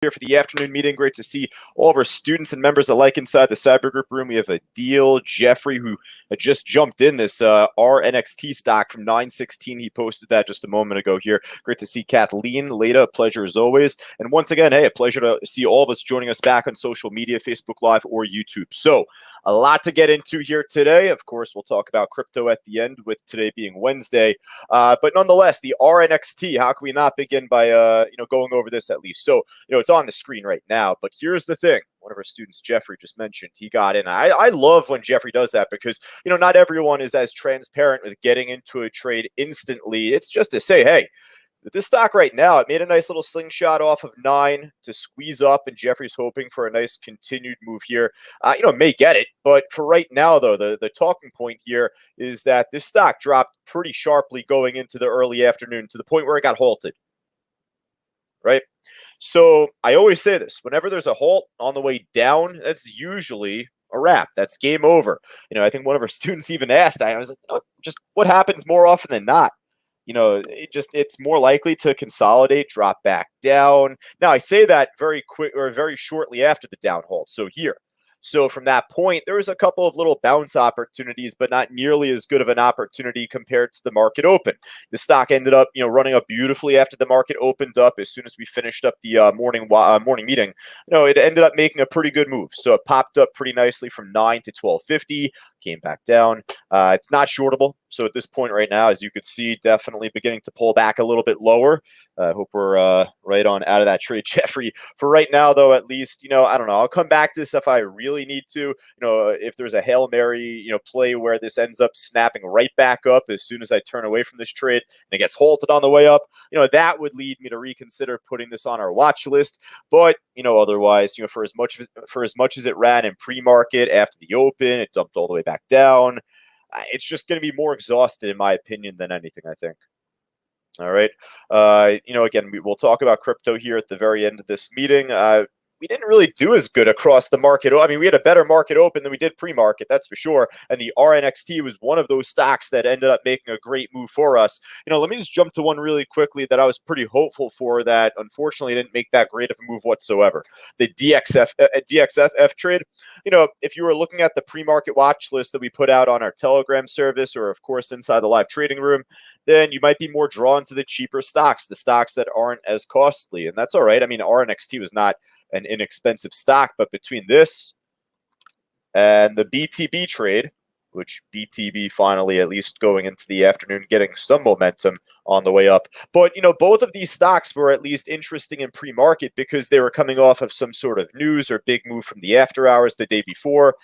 Here for the afternoon meeting. Great to see all of our students and members alike inside the cyber group room. We have Adil, Jeffrey, who had just jumped in this RNXT stock from 916. He posted that just a moment ago here. Great to see Kathleen, Leda, a pleasure as always. And once again, hey, a pleasure to see all of us joining us back on social media, Facebook Live or YouTube. So a lot to get into here today. Of course, we'll talk about crypto at the end, with today being Wednesday. But nonetheless, the RNXT, how can we not begin by going over this at least? So, it's on the screen right now, but here's the thing. One of our students, Jeffrey, just mentioned he got in. I love when Jeffrey does that because, not everyone is as transparent with getting into a trade instantly. It's just to say, hey, this stock right now, it made a nice little slingshot off of 9 to squeeze up, and Jeffrey's hoping for a nice continued move here. May get it, but for right now, though, the talking point here is that this stock dropped pretty sharply going into the early afternoon to the point where it got halted, right? So I always say this, whenever there's a halt on the way down, that's usually a wrap. That's game over. I think one of our students even asked, I was like, just what happens more often than not? It's more likely to consolidate, drop back down. Now, I say that very quick or very shortly after the down halt. So from that point, there was a couple of little bounce opportunities, but not nearly as good of an opportunity compared to the market open. The stock ended up, running up beautifully after the market opened up. As soon as we finished up the morning meeting, it ended up making a pretty good move. So it popped up pretty nicely from 9 to 1250. Came back down. It's not shortable. So at this point right now, as you could see, definitely beginning to pull back a little bit lower. I hope we're right on out of that trade, Jeffrey. For right now, though, at least, I don't know. I'll come back to this if I really need to. If there's a Hail Mary, play where this ends up snapping right back up as soon as I turn away from this trade and it gets halted on the way up, that would lead me to reconsider putting this on our watch list. But, otherwise, for as much as it ran in pre-market after the open, it dumped all the way back down. It's just going to be more exhausted, in my opinion, than anything, I think. All right. Again, we'll talk about crypto here at the very end of this meeting. We didn't really do as good across the market. I mean, we had a better market open than we did pre-market, that's for sure. And the RNXT was one of those stocks that ended up making a great move for us. Let me just jump to one really quickly that I was pretty hopeful for that unfortunately didn't make that great of a move whatsoever. The DXFF trade. If you were looking at the pre-market watch list that we put out on our Telegram service, or of course inside the live trading room, then you might be more drawn to the cheaper stocks, the stocks that aren't as costly. And that's all right. I mean, RNXT was not an inexpensive stock, but between this and the BTB trade, which BTB finally, at least going into the afternoon, getting some momentum on the way up. But, both of these stocks were at least interesting in pre-market because they were coming off of some sort of news or big move from the after hours the day before.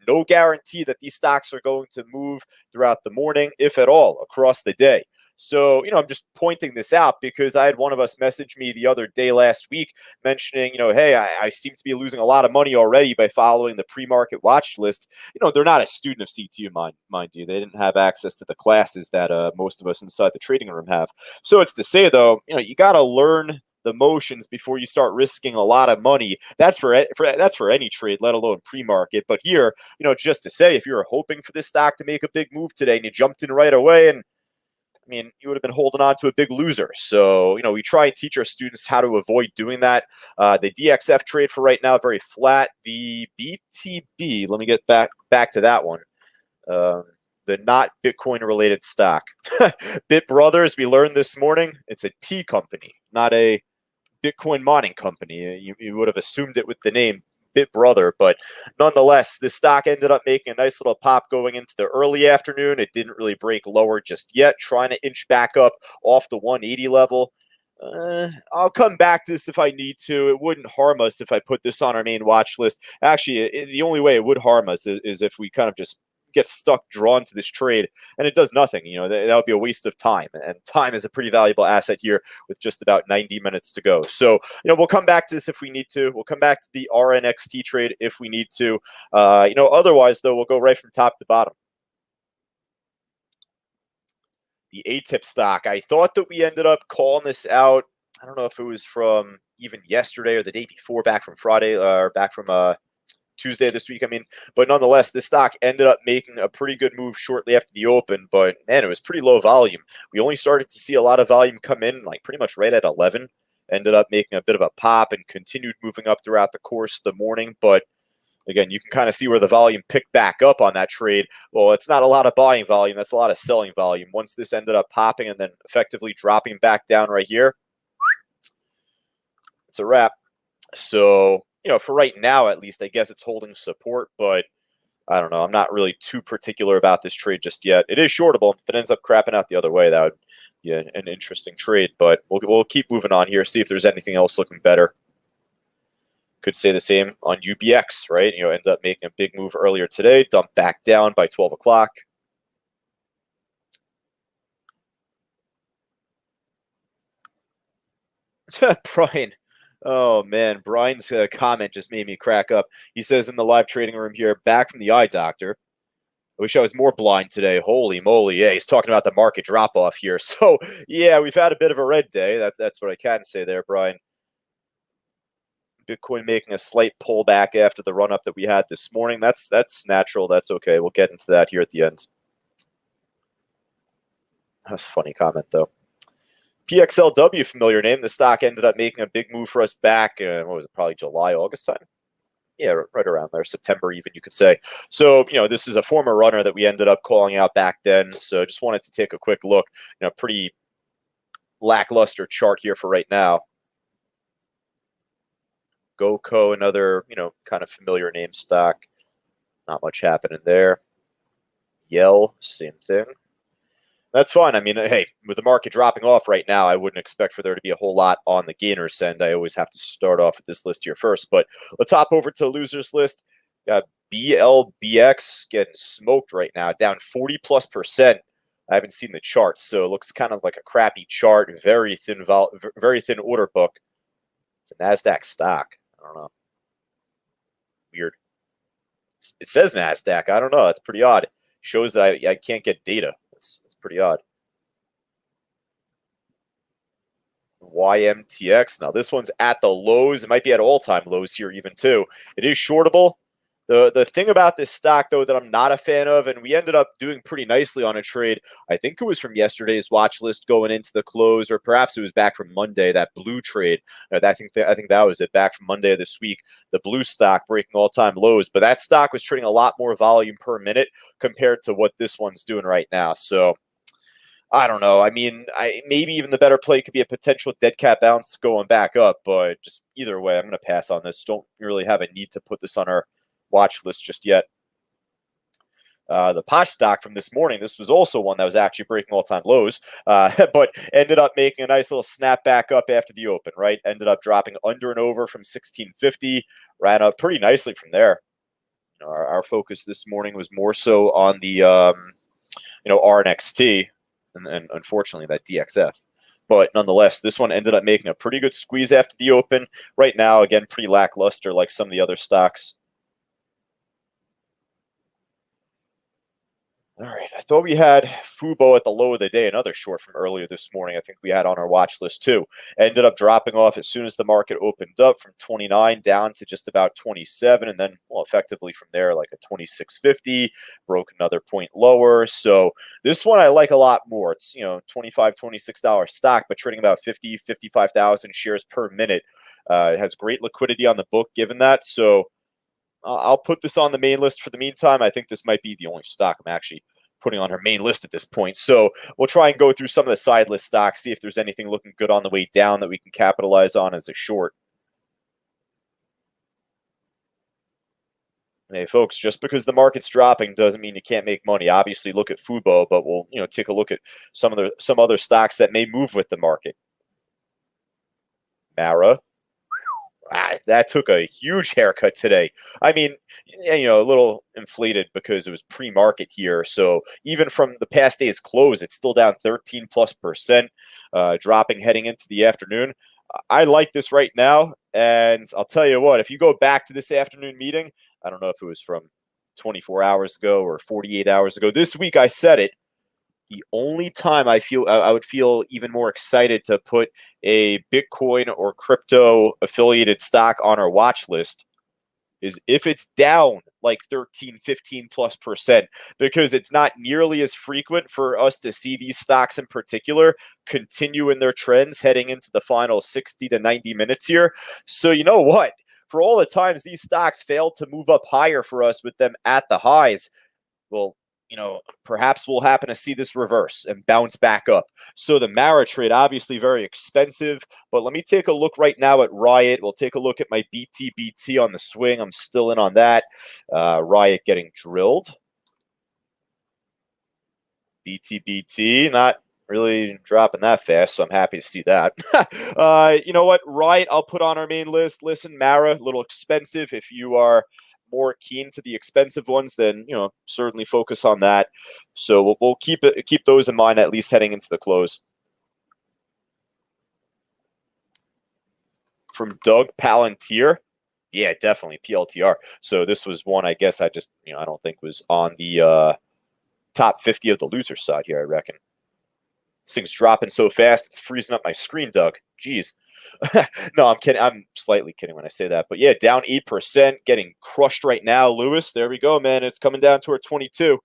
No guarantee that these stocks are going to move throughout the morning, if at all, across the day. So, I'm just pointing this out because I had one of us message me the other day last week mentioning, hey, I seem to be losing a lot of money already by following the pre-market watch list. They're not a student of CTU, mind you. They didn't have access to the classes that most of us inside the trading room have. So it's to say, though, you got to learn the motions before you start risking a lot of money. That's for any trade, let alone pre-market. But here, it's just to say, if you're hoping for this stock to make a big move today and you jumped in right away, and you would have been holding on to a big loser. So, we try and teach our students how to avoid doing that. The DXF trade for right now, very flat. The BTB, let me get back to that one. The not Bitcoin related stock. Bit Brothers, we learned this morning, it's a tea company, not a Bitcoin mining company. You would have assumed it with the name Bit Brother, but nonetheless, the stock ended up making a nice little pop going into the early afternoon. It didn't really break lower just yet, trying to inch back up off the 180 level. I'll come back to this if I need to. It wouldn't harm us if I put this on our main watch list. Actually, the only way it would harm us is if we kind of just get stuck drawn to this trade and it does nothing. That would be a waste of time, and time is a pretty valuable asset here with just about 90 minutes to go. So we'll come back to this if we need to. We'll come back to the RNXT trade if we need to. Otherwise, though, we'll go right from top to bottom. The ATIP stock, I thought that we ended up calling this out. I don't know if it was from even yesterday or the day before, back from Friday or back from Tuesday this week. But nonetheless, this stock ended up making a pretty good move shortly after the open, but man, it was pretty low volume. We only started to see a lot of volume come in like pretty much right at 11. ended up making a bit of a pop and continued moving up throughout the course of the morning. But again, you can kind of see where the volume picked back up on that trade. Well, it's not a lot of buying volume. That's a lot of selling volume. Once this ended up popping and then effectively dropping back down right here, it's a wrap. So, for right now, at least, I guess it's holding support, but I don't know. I'm not really too particular about this trade just yet. It is shortable. If it ends up crapping out the other way, that would be an interesting trade, but we'll keep moving on here, see if there's anything else looking better. Could say the same on UBX, right? Ended up making a big move earlier today, dumped back down by 12 o'clock. Brian. Oh, man. Brian's comment just made me crack up. He says in the live trading room here, back from the eye doctor. I wish I was more blind today. Holy moly. Yeah, he's talking about the market drop-off here. So, yeah, we've had a bit of a red day. That's what I can say there, Brian. Bitcoin making a slight pullback after the run-up that we had this morning. That's natural. That's okay. We'll get into that here at the end. That's a funny comment, though. PXLW, familiar name. The stock ended up making a big move for us back, what was it, probably July, August time? Yeah, right around there, September even, you could say. So, this is a former runner that we ended up calling out back then. So just wanted to take a quick look. Pretty lackluster chart here for right now. Goco, another, kind of familiar name stock. Not much happening there. Yell, same thing. That's fine. I mean, hey, with the market dropping off right now, I wouldn't expect for there to be a whole lot on the gainers end. I always have to start off with this list here first. But let's hop over to the losers list. Got BLBX getting smoked right now, down 40+%. I haven't seen the charts, so it looks kind of like a crappy chart. Very thin order book. It's a NASDAQ stock. I don't know. Weird. It says NASDAQ. I don't know. It's pretty odd. Shows that I can't get data. It's pretty odd. YMTX. Now, this one's at the lows. It might be at all-time lows here even, too. It is shortable. The thing about this stock, though, that I'm not a fan of, and we ended up doing pretty nicely on a trade, I think it was from yesterday's watch list going into the close, or perhaps it was back from Monday, that blue trade. I think that was it, back from Monday of this week, the blue stock breaking all-time lows. But that stock was trading a lot more volume per minute compared to what this one's doing right now. So I don't know. I mean, maybe even the better play could be a potential dead cat bounce going back up, but just either way, I'm going to pass on this. Don't really have a need to put this on our watch list just yet. The POSH stock from this morning, this was also one that was actually breaking all-time lows, but ended up making a nice little snap back up after the open, right? Ended up dropping under and over from 1650, ran up pretty nicely from there. Our focus this morning was more so on the, RNXT and unfortunately that DXF. But nonetheless, this one ended up making a pretty good squeeze after the open. Right now, again, pretty lackluster like some of the other stocks. All right, I thought we had FUBO at the low of the day, another short from earlier this morning. I think we had on our watch list too. Ended up dropping off as soon as the market opened up from 29 down to just about 27, and then, well, effectively from there, like a 26.50, broke another point lower. So this one I like a lot more. It's, $25, $26 stock, but trading about 50, 55,000 shares per minute. It has great liquidity on the book given that. So I'll put this on the main list for the meantime. I think this might be the only stock I'm actually putting on our main list at this point. So we'll try and go through some of the side list stocks, see if there's anything looking good on the way down that we can capitalize on as a short. Hey, folks, just because the market's dropping doesn't mean you can't make money. Obviously, look at FUBO, but we'll take a look at some other stocks that may move with the market. Mara. That took a huge haircut today. I mean, a little inflated because it was pre-market here. So even from the past day's close, it's still down 13+%, dropping heading into the afternoon. I like this right now. And I'll tell you what, if you go back to this afternoon meeting, I don't know if it was from 24 hours ago or 48 hours ago. This week I said it. The only time I would feel even more excited to put a Bitcoin or crypto affiliated stock on our watch list is if it's down like 13, 15+%, because it's not nearly as frequent for us to see these stocks in particular continue in their trends heading into the final 60 to 90 minutes here. So you know what? For all the times these stocks failed to move up higher for us with them at the highs, well, perhaps we'll happen to see this reverse and bounce back up. So the Mara trade, obviously very expensive, but let me take a look right now at Riot. We'll take a look at my BTBT on the swing. I'm still in on that. Riot getting drilled. BTBT, not really dropping that fast, so I'm happy to see that. You know what? Riot, I'll put on our main list. Listen, Mara, a little expensive. If you are more keen to the expensive ones, then certainly focus on that. So we'll keep those in mind, at least heading into the close. From Doug Palantir, yeah, definitely PLTR. So this was one I guess I just I don't think was on the top 50 of the loser side here, I reckon. This thing's dropping so fast, it's freezing up my screen, Doug. Jeez. No, I'm kidding. I'm slightly kidding when I say that. But yeah, down 8%, getting crushed right now. Lewis, there we go, man. It's coming down to our 22. We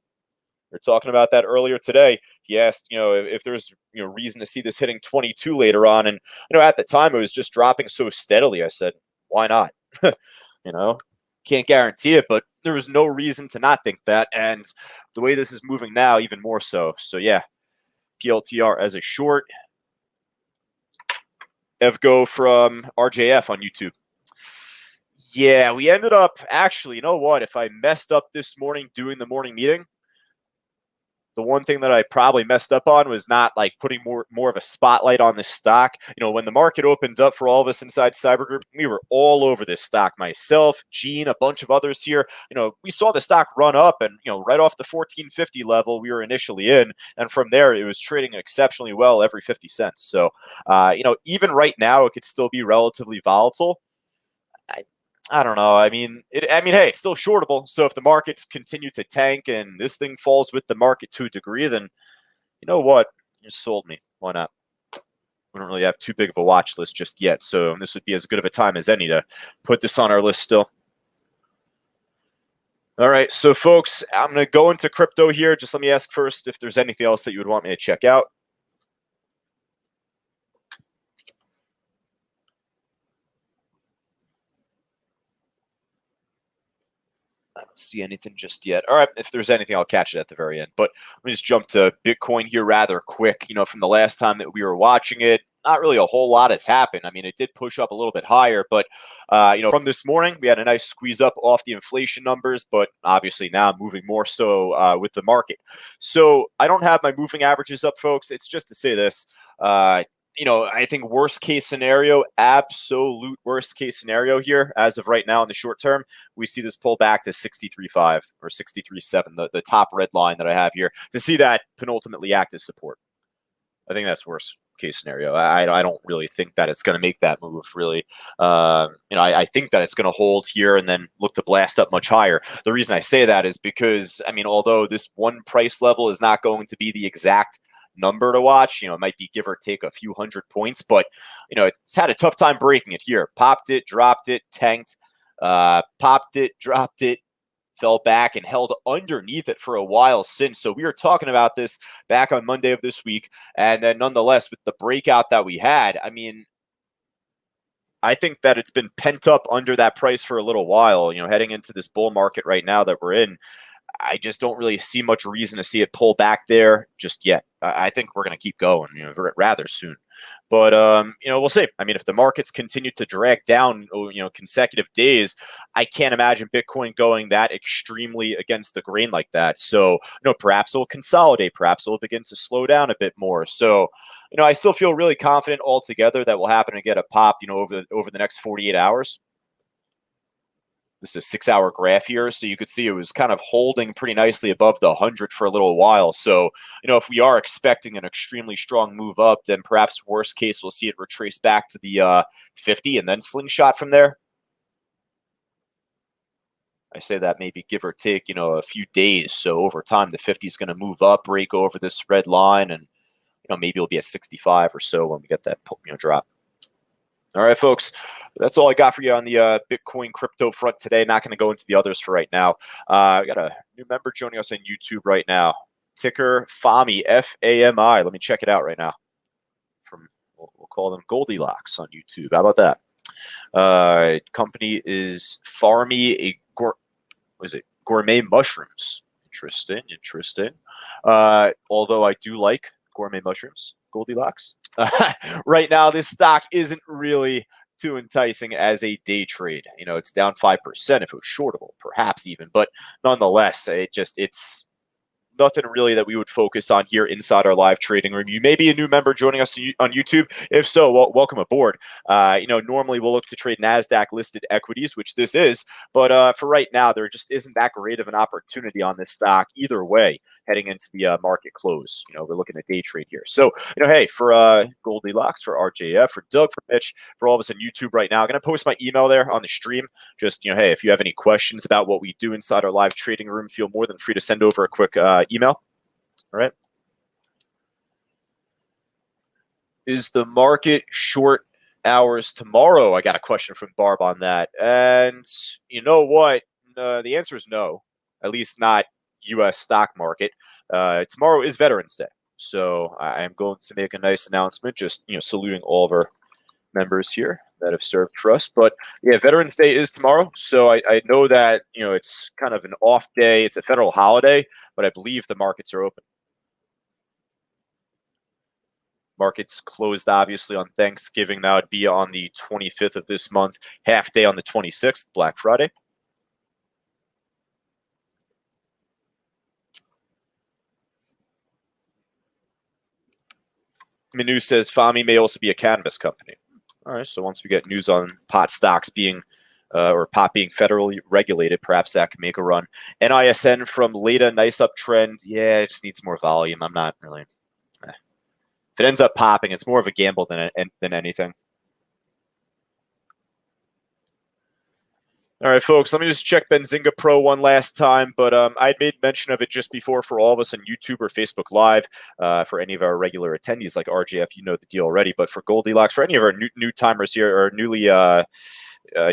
were talking about that earlier today. He asked, if there's reason to see this hitting 22 later on. And, at the time, it was just dropping so steadily. I said, why not? Can't guarantee it, but there was no reason to not think that. And the way this is moving now, even more so. So yeah, PLTR as a short. Evgo from RJF on YouTube. Yeah, we ended up actually, you know what? If I messed up this morning doing the morning meeting, the one thing that I probably messed up on was not like putting more of a spotlight on this stock. When the market opened up for all of us inside Cyber Group, we were all over this stock. Myself, Gene, a bunch of others here. We saw the stock run up, and right off the 1450 level we were initially in, and from there it was trading exceptionally well every 50 cents. So, even right now it could still be relatively volatile. I don't know. I mean, hey, it's still shortable. So if the markets continue to tank and this thing falls with the market to a degree, then you know what? You sold me. Why not? We don't really have too big of a watch list just yet. So this would be as good of a time as any to put this on our list still. All right. So folks, I'm going to go into crypto here. Just let me ask first if there's anything else that you would want me to check out. I don't see anything just yet. All right, if there's anything, I'll catch it at the very end. But let me just jump to Bitcoin here rather quick. From the last time that we were watching it, not really a whole lot has happened. I mean, it did push up a little bit higher, but from this morning, we had a nice squeeze up off the inflation numbers, but obviously now moving more so with the market. So I don't have my moving averages up, folks. It's just to say this. I think worst case scenario, absolute worst case scenario here, as of right now in the short term, we see this pull back to 63.5 or 63.7, the top red line that I have here, to see that penultimately act as support. I think that's worst case scenario. I don't really think that it's going to make that move, really. I think that it's going to hold here and then look to blast up much higher. The reason I say that is because, although this one price level is not going to be the exact number to watch, it might be give or take a few hundred points, but it's had a tough time breaking it here. Popped it, dropped it, tanked, popped it, dropped it, fell back and held underneath it for a while since. So we were talking about this back on Monday of this week, and then nonetheless with the breakout that we had, I think that it's been pent up under that price for a little while. Heading into this bull market right now that we're in, I just don't really see much reason to see it pull back there just yet. I think we're going to keep going, rather soon. But, we'll see. If the markets continue to drag down, consecutive days, I can't imagine Bitcoin going that extremely against the grain like that. So, perhaps it'll consolidate. Perhaps it'll begin to slow down a bit more. So, I still feel really confident altogether that we'll happen to get a pop, over the next 48 hours. This is a 6-hour graph here, so you could see it was kind of holding pretty nicely above the 100 for a little while. So, if we are expecting an extremely strong move up, then perhaps worst case, we'll see it retrace back to the 50 and then slingshot from there. I say that maybe give or take, a few days. So over time, the 50 is going to move up, break over this red line, and maybe it'll be at 65 or so when we get that drop. All right, folks. That's all I got for you on the Bitcoin crypto front today. Not going to go into the others for right now. I got a new member joining us on YouTube right now. Ticker FAMI, FAMI. Let me check it out right now. We'll call them Goldilocks on YouTube. How about that? Company is Farmy, gourmet mushrooms. Interesting. Although I do like gourmet mushrooms, Goldilocks. Right now, this stock isn't really too enticing as a day trade. You know, it's down 5% if it was shortable, perhaps even, but nonetheless, it's nothing really that we would focus on here inside our live trading room. You may be a new member joining us on YouTube. If so, well, welcome aboard. Normally we'll look to trade NASDAQ listed equities, which this is, but for right now, there just isn't that great of an opportunity on this stock either way heading into the market close. We're looking at day trade here. So, hey, for Goldilocks, for RJF, for Doug, for Mitch, for all of us on YouTube right now, I'm going to post my email there on the stream. Just, hey, if you have any questions about what we do inside our live trading room, feel more than free to send over a quick email. All right. Is the market short hours tomorrow? I got a question from Barb on that. And you know what? The answer is no, at least not U.S. stock market. Tomorrow is Veterans Day. So I am going to make a nice announcement, just, saluting all of our members here that have served for us. But yeah, Veterans Day is tomorrow. So I know that, it's kind of an off day. It's a federal holiday, but I believe the markets are open. Markets closed, obviously, on Thanksgiving. That would be on the 25th of this month, half day on the 26th, Black Friday. Manu says FAMI may also be a cannabis company. All right, so once we get news on pot stocks being or pot being federally regulated, perhaps that could make a run. NISN from Leda, nice uptrend. Yeah, it just needs more volume. I'm not really. If it ends up popping, it's more of a gamble than anything. All right, folks, let me just check Benzinga Pro one last time, but I made mention of it just before for all of us on YouTube or Facebook Live. For any of our regular attendees like RJF, you know the deal already, but for Goldilocks, for any of our new timers here or newly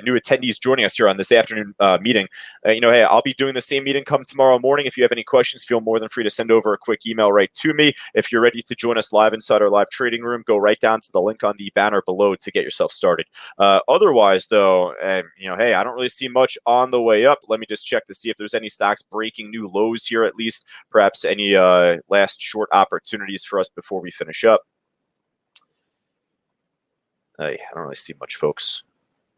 new attendees joining us here on this afternoon meeting, hey, I'll be doing the same meeting come tomorrow morning. If you have any questions, feel more than free to send over a quick email right to me. If you're ready to join us live inside our live trading room, go right down to the link on the banner below to get yourself started. Otherwise, though, hey, I don't really see much on the way up. Let me just check to see if there's any stocks breaking new lows here, at least. Perhaps any last short opportunities for us before we finish up. I don't really see much, folks.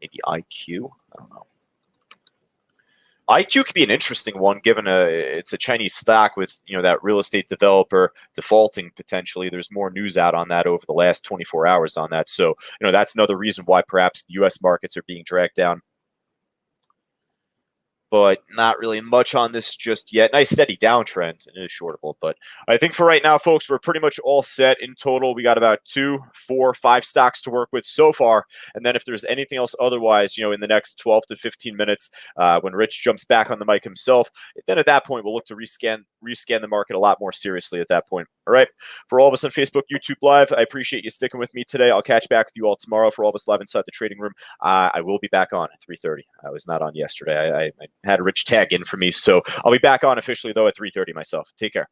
Maybe IQ. I don't know. IQ could be an interesting one, given it's a Chinese stock with that real estate developer defaulting potentially. There's more news out on that over the last 24 hours on that. So that's another reason why perhaps the U.S. markets are being dragged down. But not really much on this just yet. Nice steady downtrend. It is shortable, but I think for right now, folks, we're pretty much all set in total. We got about 2, 4, 5 stocks to work with so far. And then if there's anything else otherwise, in the next 12 to 15 minutes, when Rich jumps back on the mic himself, then at that point, we'll look to rescan the market a lot more seriously at that point. All right. For all of us on Facebook, YouTube Live, I appreciate you sticking with me today. I'll catch back with you all tomorrow. For all of us live inside the trading room, I will be back on at 3:30. I was not on yesterday. I had a Rich tag in for me, so I'll be back on officially, though, at 3:30 myself. Take care.